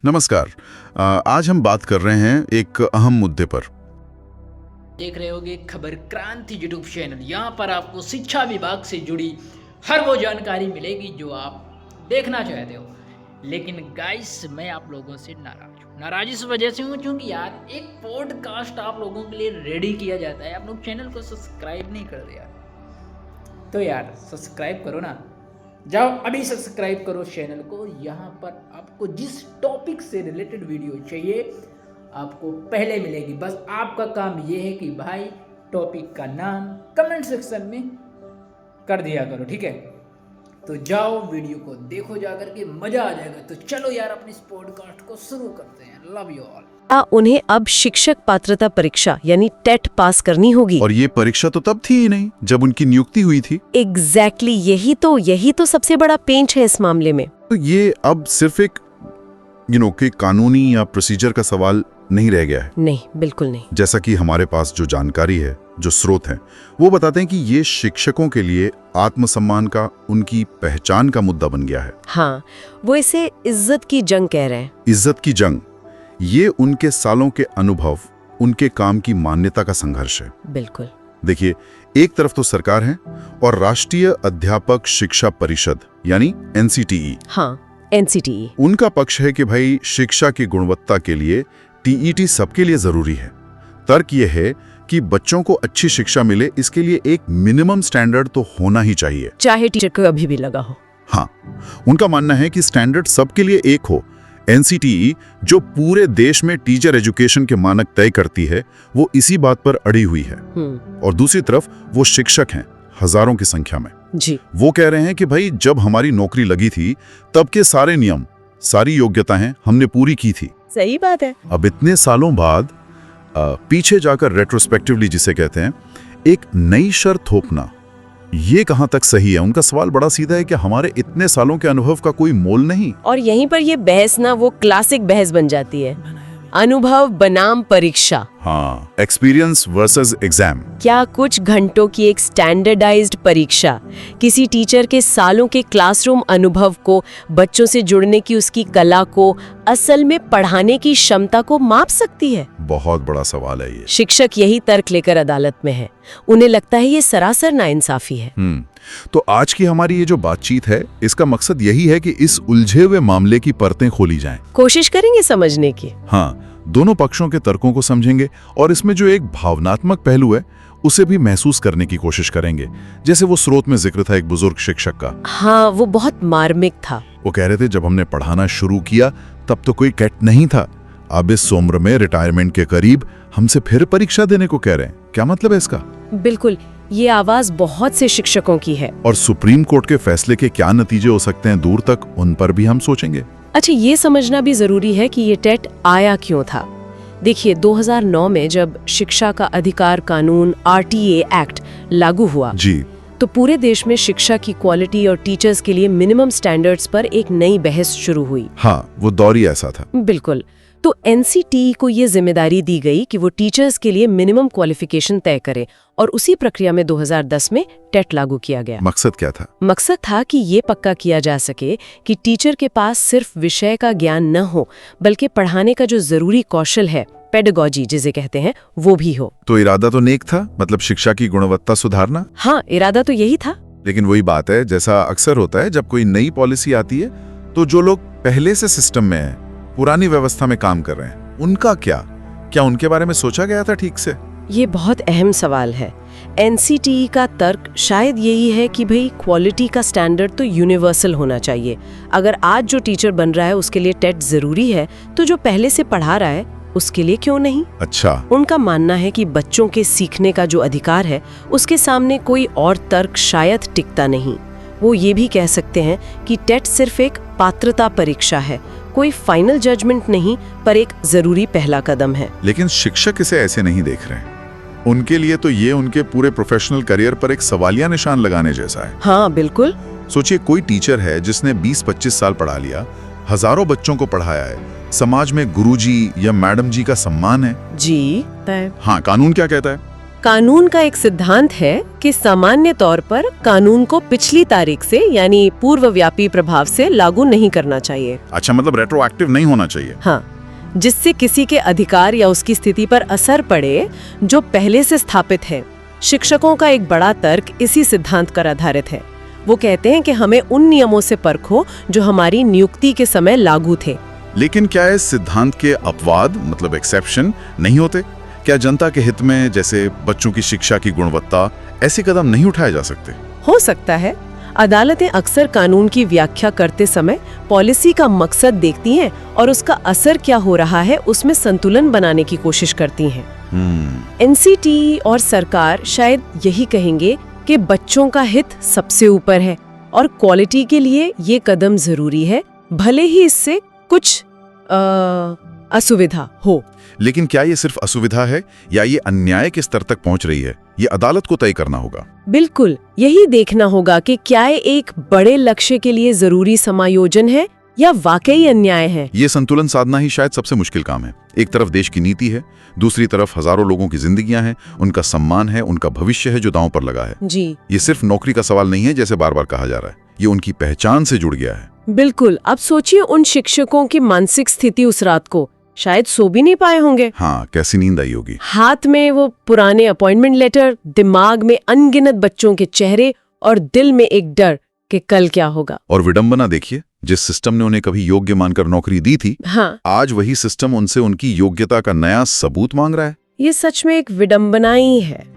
नमस्कार। आज हम बात कर रहे हैं एक अहम मुद्दे पर। देख रहे होगे खबर क्रांति यूट्यूब चैनल। यहाँ पर आपको शिक्षा विभाग से जुड़ी हर वो जानकारी मिलेगी जो आप देखना चाहते हो। लेकिन गाइस, मैं आप लोगों से नाराज हूँ। नाराज इस वजह से हूँ क्योंकि यार एक पॉडकास्ट आप लोगों के लिए रेडी किया जाता है, आप लोग चैनल को सब्सक्राइब नहीं करते यार। तो यार सब्सक्राइब करो ना, जाओ अभी सब्सक्राइब करो चैनल को। यहाँ पर आपको जिस टॉपिक से रिलेटेड वीडियो चाहिए आपको पहले मिलेगी। बस आपका काम ये है कि भाई टॉपिक का नाम कमेंट सेक्शन में कर दिया करो, ठीक है। तो जाओ वीडियो को देखो, जाकर के मजा आ जाएगा। तो चलो यार अपनी इस पॉडकास्ट को शुरू करते हैं। Love you all. उन्हें अब शिक्षक पात्रता परीक्षा यानी टेट पास करनी होगी। और ये परीक्षा तो तब थी ही नहीं जब उनकी नियुक्ति हुई थी। एग्जैक्टली यही तो सबसे बड़ा पेंच है इस मामले में। तो ये अब सिर्फ एक कि कानूनी या प्रोसीजर का सवाल नहीं रह गया है। नहीं, बिल्कुल नहीं। जैसा कि हमारे पास जो जानकारी है, जो स्रोत हैं, वो बताते हैं कि ये शिक्षकों के लिए आत्मसम्मान का, उनकी पहचान का मुद्दा बन गया है। हाँ, वो इसे इज्जत की जंग कह रहे हैं। इज्जत की जंग, ये उनके सालों के अनुभव, उनके काम की मान्यता का संघर्ष है। बिल्कुल। देखिए, एक तरफ तो सरकार है और राष्ट्रीय अध्यापक शिक्षा परिषद यानी एनसीटीई। हाँ, एनसीटीई। उनका पक्ष है कि भाई शिक्षा की गुणवत्ता के लिए टीईटी सबके लिए जरूरी है। तर्क यह है कि बच्चों को अच्छी शिक्षा मिले, इसके लिए एक मिनिमम स्टैंडर्ड तो होना ही चाहिए, चाहे टीचर को अभी भी लगा हो। हाँ, उनका मानना है कि स्टैंडर्ड सबके लिए एक हो। एनसीटीई जो पूरे देश में टीचर एजुकेशन के मानक तय करती है, वो इसी बात पर अड़ी हुई है। और दूसरी तरफ वो शिक्षक हैं, हजारों की संख्या में जी। वो कह रहे हैं कि भाई जब हमारी नौकरी लगी थी तब के सारे नियम, सारी योग्यताएं हमने पूरी की थी। सही बात है। अब इतने सालों बाद पीछे जाकर रेट्रोस्पेक्टिवली जिसे कहते हैं, एक नई शर्त थोपना, ये कहां तक सही है? उनका सवाल बड़ा सीधा है कि हमारे इतने सालों के अनुभव का कोई मोल नहीं। और यहीं पर ये बहस ना वो क्लासिक बहस बन जाती है, अनुभव बनाम परीक्षा। हाँ, एक्सपीरियंस वर्सेस एग्जाम। क्या कुछ घंटों की एक स्टैंडर्डाइज्ड परीक्षा किसी टीचर के सालों के क्लासरूम अनुभव को, बच्चों से जुड़ने की उसकी कला को, असल में पढ़ाने की क्षमता को माप सकती है? बहुत बड़ा सवाल है ये। शिक्षक यही तर्क लेकर अदालत में है। उन्हें लगता है ये सरासर नाइंसाफी है। तो आज की हमारी ये जो बातचीत है, इसका मकसद यही है कि इस उलझे हुए मामले की परतें खोली जाएं। कोशिश करेंगे समझने की। हाँ, दोनों पक्षों के तर्कों को समझेंगे और इसमें जो एक भावनात्मक पहलू है उसे भी महसूस करने की कोशिश करेंगे। जैसे वो स्रोत में जिक्र था एक बुजुर्ग शिक्षक का। हाँ, वो बहुत मार्मिक था। वो कह रहे थे, जब हमने पढ़ाना शुरू किया तब तो कोई कैट नहीं था, अब इस उम्र में रिटायरमेंट के करीब हमसे फिर परीक्षा देने को कह रहे हैं। क्या मतलब है इसका? बिल्कुल, ये आवाज बहुत से शिक्षकों की है। और सुप्रीम कोर्ट के फैसले के क्या नतीजे हो सकते हैं दूर तक, उन पर भी हम सोचेंगे। अच्छा, ये समझना भी जरूरी है कि ये टेट आया क्यों था। देखिए, 2009 में जब शिक्षा का अधिकार कानून आरटीए एक्ट लागू हुआ जी, तो पूरे देश में शिक्षा की क्वालिटी और टीचर्स के लिए मिनिमम स्टैंडर्ड्स पर एक नई बहस शुरू हुई। हाँ, वो दौर ही ऐसा था। बिल्कुल। तो एनसीटीई को ये जिम्मेदारी दी गई कि वो टीचर्स के लिए मिनिमम क्वालिफिकेशन तय करे, और उसी प्रक्रिया में 2010 में टेट लागू किया गया। मकसद क्या था? मकसद था कि ये पक्का किया जा सके कि टीचर के पास सिर्फ विषय का ज्ञान न हो, बल्कि पढ़ाने का जो जरूरी कौशल है, पेडागॉजी जिसे कहते हैं, वो भी हो। तो इरादा तो नेक था, मतलब शिक्षा की गुणवत्ता सुधारना। हाँ, इरादा तो यही था। लेकिन वही बात है, जैसा अक्सर होता है जब कोई नई पॉलिसी आती है, तो जो लोग पहले से सिस्टम में हैं, पुरानी व्यवस्था में काम कर रहे हैं, उनका क्या उनके बारे में सोचा गया था ठीक से? ये बहुत अहम सवाल है। एनसीटीई का तर्क शायद यही है कि भाई क्वालिटी का स्टैंडर्ड तो यूनिवर्सल होना चाहिए। अगर आज जो टीचर बन रहा है उसके लिए टेट जरूरी है, तो जो पहले से पढ़ा रहा है उसके लिए क्यों नहीं? अच्छा। उनका मानना है कि बच्चों के सीखने का जो अधिकार है, उसके सामने कोई और तर्क शायद टिकता नहीं। वो ये भी कह सकते हैं कि टेट सिर्फ एक पात्रता परीक्षा है, कोई फाइनल जजमेंट नहीं, पर एक जरूरी पहला कदम है। लेकिन शिक्षक इसे ऐसे नहीं देख रहे हैं। उनके लिए तो ये उनके पूरे प्रोफेशनल करियर पर एक सवालिया निशान लगाने जैसा है। हाँ, बिल्कुल। सोचिए, कोई टीचर है जिसने 20-25 साल पढ़ा लिया, हजारों बच्चों को पढ़ाया है, समाज में गुरुजी या मैडम जी का सम्मान है। जी। हाँ, कानून क्या कहता है? कानून का एक सिद्धांत है कि सामान्य तौर पर कानून को पिछली तारीख से यानी पूर्वव्यापी प्रभाव से लागू नहीं करना चाहिए। अच्छा, मतलब रेट्रोएक्टिव नहीं होना चाहिए। हाँ, जिससे किसी के अधिकार या उसकी स्थिति पर असर पड़े जो पहले से स्थापित है। शिक्षकों का एक बड़ा तर्क इसी सिद्धांत पर आधारित है। वो कहते हैं कि हमें उन नियमों से परखो जो हमारी नियुक्ति के समय लागू थे। लेकिन क्या इस सिद्धांत के अपवाद मतलब एक्सेप्शन नहीं होते? क्या जनता के हित में, जैसे बच्चों की शिक्षा की गुणवत्ता, ऐसे कदम नहीं उठाए जा सकते? हो सकता है। अदालतें अक्सर कानून की व्याख्या करते समय पॉलिसी का मकसद देखती हैं और उसका असर क्या हो रहा है उसमें संतुलन बनाने की कोशिश करती हैं। एनसीटीई और सरकार शायद यही कहेंगे कि बच्चों का हित सबसे ऊपर है और क्वालिटी के लिए ये कदम जरूरी है, भले ही इससे कुछ असुविधा हो। लेकिन क्या ये सिर्फ असुविधा है या ये अन्याय के स्तर तक पहुंच रही है? ये अदालत को तय करना होगा। बिल्कुल, यही देखना होगा कि क्या ये एक बड़े लक्ष्य के लिए जरूरी समायोजन है या वाकई अन्याय है। ये संतुलन साधना ही शायद सबसे मुश्किल काम है। एक तरफ देश की नीति है, दूसरी तरफ हजारों लोगों की जिंदगियां हैं, उनका सम्मान है, उनका भविष्य है जो दांव पर लगा है। जी, ये सिर्फ नौकरी का सवाल नहीं है जैसे बार बार कहा जा रहा है, ये उनकी पहचान से जुड़ गया है। बिल्कुल। अब सोचिए उन शिक्षकों की मानसिक स्थिति उस रात को, शायद सो भी नहीं पाए होंगे। हाँ, कैसी नींद आई होगी। हाथ में वो पुराने अपॉइंटमेंट लेटर, दिमाग में अनगिनत बच्चों के चेहरे और दिल में एक डर कि कल क्या होगा। और विडंबना देखिए, जिस सिस्टम ने उन्हें कभी योग्य मानकर नौकरी दी थी, हाँ, आज वही सिस्टम उनसे उनकी योग्यता का नया सबूत मांग रहा है। ये सच में एक विडंबना ही है।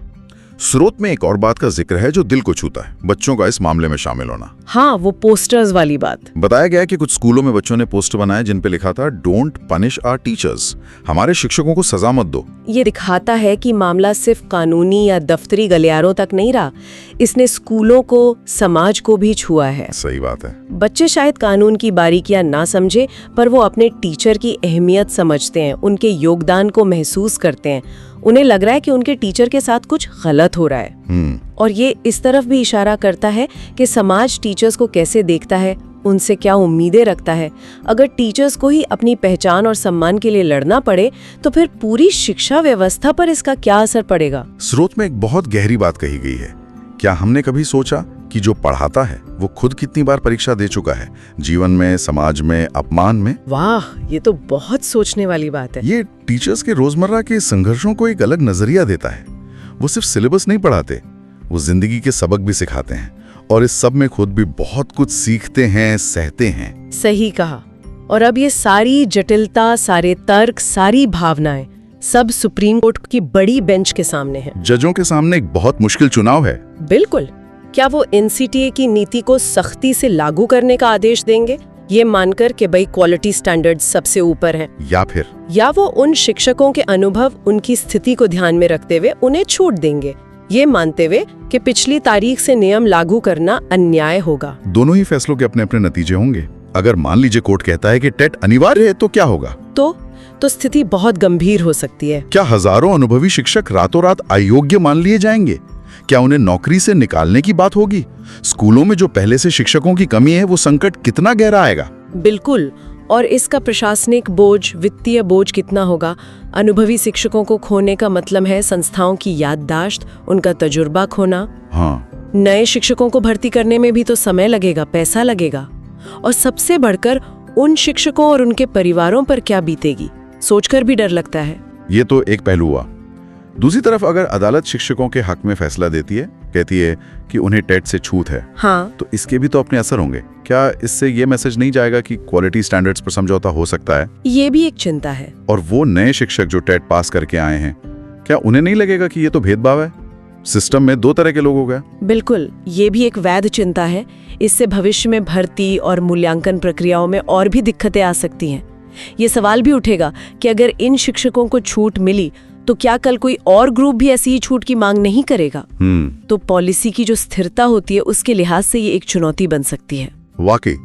स्रोत में एक और बात का जिक्र है जो दिल को छूता है, बच्चों का इस मामले में शामिल होना। हाँ, वो पोस्टर्स वाली बात। बताया गया है कि कुछ स्कूलों में बच्चों ने पोस्टर बनाए जिन पे लिखा था डोंट पनिश आवर टीचर्स, हमारे शिक्षकों को सजा मत दो। ये दिखाता है कि मामला सिर्फ कानूनी या दफ्तरी गलियारों तक नहीं रहा, इसने स्कूलों को, समाज को भी छुआ है। सही बात है। बच्चे शायद कानून की बारीकियां ना समझे, पर वो अपने टीचर की अहमियत समझते हैं, उनके योगदान को महसूस करते हैं। उन्हें लग रहा है कि उनके टीचर के साथ कुछ गलत हो रहा है। और ये इस तरफ भी इशारा करता है कि समाज टीचर्स को कैसे देखता है, उनसे क्या उम्मीदें रखता है। अगर टीचर्स को ही अपनी पहचान और सम्मान के लिए लड़ना पड़े तो फिर पूरी शिक्षा व्यवस्था पर इसका क्या असर पड़ेगा? स्रोत में एक बहुत गहरी बात कही गई है। क्या हमने कभी सोचा कि जो पढ़ाता है वो खुद कितनी बार परीक्षा दे चुका है, जीवन में, समाज में, अपमान में? वाह, ये तो बहुत सोचने वाली बात है। ये टीचर्स के रोजमर्रा के संघर्षों को एक अलग नजरिया देता है। वो सिर्फ सिलेबस नहीं पढ़ाते, वो जिंदगी के सबक भी सिखाते हैं और इस सब में खुद भी बहुत कुछ सीखते हैं, सहते हैं। सही कहा। और अब ये सारी जटिलता, सारे तर्क, सारी भावनाएं सब सुप्रीम कोर्ट की बड़ी बेंच के सामने है। जजों के सामने एक बहुत मुश्किल चुनाव है। बिल्कुल। क्या वो एनसीटीए की नीति को सख्ती से लागू करने का आदेश देंगे, ये मानकर कि भाई क्वालिटी स्टैंडर्ड्स सबसे ऊपर हैं, या वो उन शिक्षकों के अनुभव, उनकी स्थिति को ध्यान में रखते हुए उन्हें छूट देंगे, ये मानते हुए कि पिछली तारीख से नियम लागू करना अन्याय होगा? दोनों ही फैसलों के अपने अपने नतीजे होंगे। अगर मान लीजिए कोर्ट कहता है कि टेट अनिवार्य है तो क्या होगा? तो स्थिति बहुत गंभीर हो सकती है। क्या हजारों अनुभवी शिक्षक रातों रात अयोग्य मान लिए जाएंगे? क्या उन्हें नौकरी से निकालने की बात होगी? स्कूलों में जो पहले से शिक्षकों की कमी है वो संकट कितना गहरा आएगा? बिल्कुल। और इसका प्रशासनिक बोझ, वित्तीय बोझ कितना होगा? अनुभवी शिक्षकों को खोने का मतलब है संस्थाओं की याददाश्त, उनका तजुर्बा खोना। हाँ। नए शिक्षकों को भर्ती करने में भी तो समय लगेगा, पैसा लगेगा। और सबसे बढ़कर उन शिक्षकों और उनके परिवारों पर क्या बीतेगी, सोचकर भी डर लगता है। ये तो एक पहलू हुआ। दूसरी तरफ अगर अदालत शिक्षकों के हक में फैसला देती है, कहती है कि उन्हें टेट से छूट है, हाँ, तो इसके भी तो अपने असर होंगे। क्या इससे ये मैसेज नहीं जाएगा कि क्वालिटी स्टैंडर्ड्स पर समझौता हो सकता है? ये भी एक चिंता है। और वो नए शिक्षक जो टेट पास करके आए हैं, क्या उन्हें नहीं लगेगा कि ये तो भेदभाव है, सिस्टम में दो तरह के लोग हो गए? बिल्कुल, ये भी एक वैध चिंता है। इससे भविष्य में भर्ती और मूल्यांकन प्रक्रियाओं में और भी दिक्कतें आ सकती हैं। ये सवाल भी उठेगा कि अगर इन शिक्षकों को छूट मिली तो क्या कल कोई और ग्रुप भी ऐसी ही छूट की मांग नहीं करेगा? तो पॉलिसी की जो स्थिरता होती है उसके लिहाज से ये एक चुनौती बन सकती है। वाकई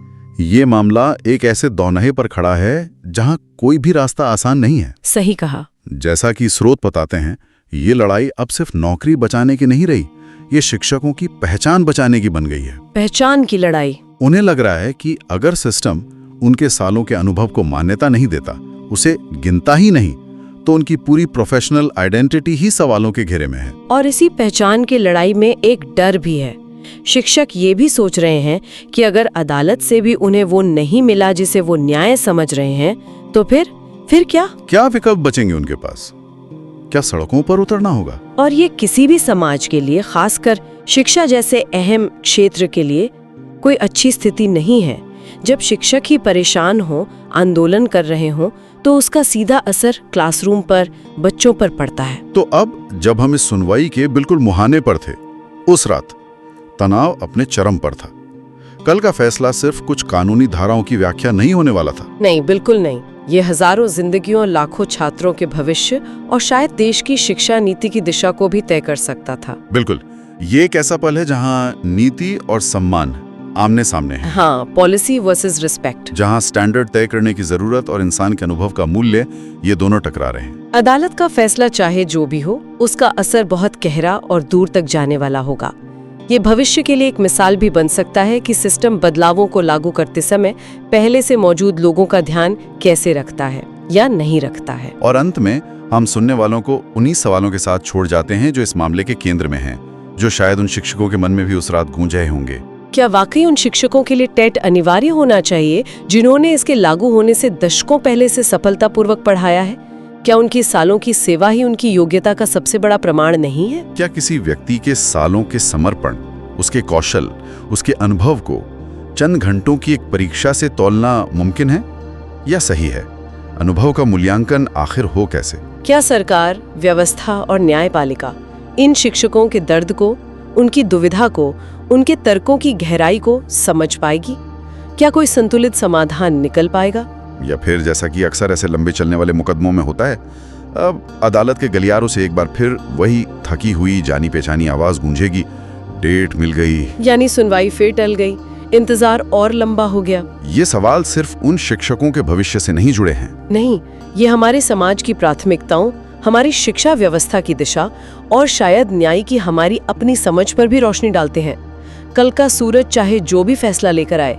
ये मामला एक ऐसे दौनहे पर खड़ा है जहां कोई भी रास्ता आसान नहीं है। सही कहा। जैसा कि स्रोत बताते हैं, ये लड़ाई अब सिर्फ नौकरी बचाने की नहीं रही, ये शिक्षकों की पहचान बचाने की बन गई है। पहचान की लड़ाई। उन्हें लग रहा है कि अगर सिस्टम उनके सालों के अनुभव को मान्यता नहीं देता, उसे गिनता ही नहीं, तो उनकी पूरी प्रोफेशनल आइडेंटिटी ही सवालों के घेरे में है। और इसी पहचान की लड़ाई में एक डर भी है। शिक्षक ये भी सोच रहे हैं कि अगर अदालत से भी उन्हें वो नहीं मिला जिसे वो न्याय समझ रहे हैं, तो फिर क्या विकल्प बचेंगे उनके पास? क्या सड़कों पर उतरना होगा? और ये किसी भी समाज के लिए, खासकर शिक्षा जैसे अहम क्षेत्र के लिए, कोई अच्छी स्थिति नहीं है। जब शिक्षक ही परेशान हो, आंदोलन कर रहे हो, तो उसका सीधा असर क्लासरूम पर, बच्चों पर पड़ता है। तो अब जब हम इस सुनवाई के बिल्कुल मुहाने पर थे, उस रात तनाव अपने चरम पर था। कल का फैसला सिर्फ कुछ कानूनी धाराओं की व्याख्या नहीं होने वाला था। नहीं, बिल्कुल नहीं। ये हजारों जिंदगियों, लाखों छात्रों के भविष्य और शायद देश की शिक्षा नीति की दिशा को भी तय कर सकता था। बिल्कुल, ये एक ऐसा पल है जहां नीति और सम्मान आमने सामने है। हाँ, पॉलिसी वर्सेस रिस्पेक्ट। जहां स्टैंडर्ड तय करने की जरूरत और इंसान के अनुभव का मूल्य, ये दोनों टकरा रहे हैं। अदालत का फैसला चाहे जो भी हो, उसका असर बहुत गहरा और दूर तक जाने वाला होगा। ये भविष्य के लिए एक मिसाल भी बन सकता है कि सिस्टम बदलावों को लागू करते समय पहले से मौजूद लोगों का ध्यान कैसे रखता है या नहीं रखता है। और अंत में हम सुनने वालों को उन्हीं सवालों के साथ छोड़ जाते हैं जो इस मामले के केंद्र में हैं, जो शायद उन शिक्षकों के मन में भी उस रात गूंज रहे होंगे। क्या वाकई उन शिक्षकों के लिए टेट अनिवार्य होना चाहिए जिन्होंने इसके लागू होने से दशकों पहले से सफलतापूर्वक पढ़ाया है? क्या उनकी सालों की सेवा ही उनकी योग्यता का सबसे बड़ा प्रमाण नहीं है? क्या किसी व्यक्ति के सालों के समर्पण, उसके कौशल, उसके अनुभव को चंद घंटों की एक परीक्षा से तौलना मुमकिन है या सही है? अनुभव का मूल्यांकन आखिर हो कैसे? क्या सरकार, व्यवस्था और न्यायपालिका इन शिक्षकों के दर्द को, उनकी दुविधा को, उनके तर्कों की गहराई को समझ पाएगी? क्या कोई संतुलित समाधान निकल पाएगा? या फिर जैसा कि अक्सर ऐसे लंबे चलने वाले मुकदमों में होता है, अब अदालत के गलियारों से एक बार फिर वही थकी हुई जानी पहचानी आवाज गूंजेगी, डेट मिल गई, यानी सुनवाई फिर टल गई, इंतजार और लंबा हो गया। ये सवाल सिर्फ उन शिक्षकों के भविष्य से नहीं जुड़े हैं। नहीं, ये हमारे समाज की प्राथमिकताओं, हमारी शिक्षा व्यवस्था की दिशा और शायद न्याय की हमारी अपनी समझ पर भी रोशनी डालते हैं। कल का सूरज चाहे जो भी फैसला लेकर आए,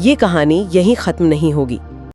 ये कहानी यहीं खत्म नहीं होगी।